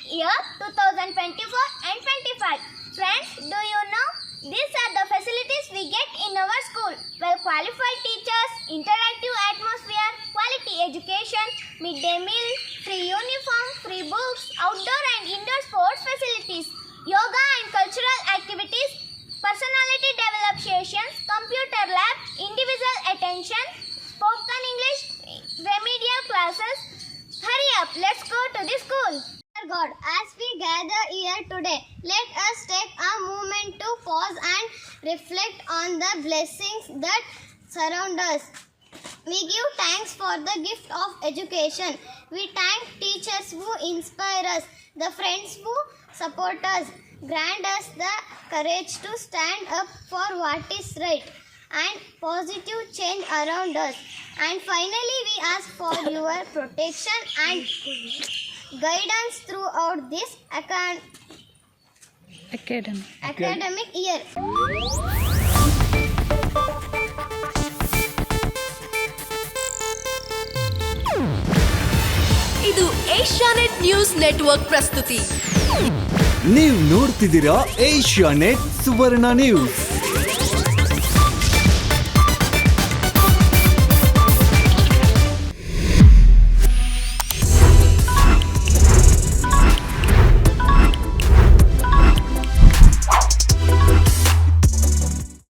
year 2024 and 25. Friends, do you know these are the facilities we get in our school? Well qualified teachers, interactive atmosphere, quality education, midday meal, free uniform, free books, outdoor and indoor sports facilities, yoga and cultural activities, personality develop sessions, computer lab, individual attention, spoken English, remedial classes. Hurry up, let's go to the school. God, as we gather here today, let us take a moment to pause and reflect on the blessings that surround us. We give thanks for the gift of education. We thank teachers who inspire us, the friends who support us, grant us the courage to stand up for what is right and positive change around us. And finally, we ask for your protection and guidance throughout this academic year. ಇದು Asianet news network ಪ್ರಸ್ತುತಿ. ನೀವು ನೋಡ್ತಿದ್ದೀರಾ Asianet ಸುವರ್ಣ news.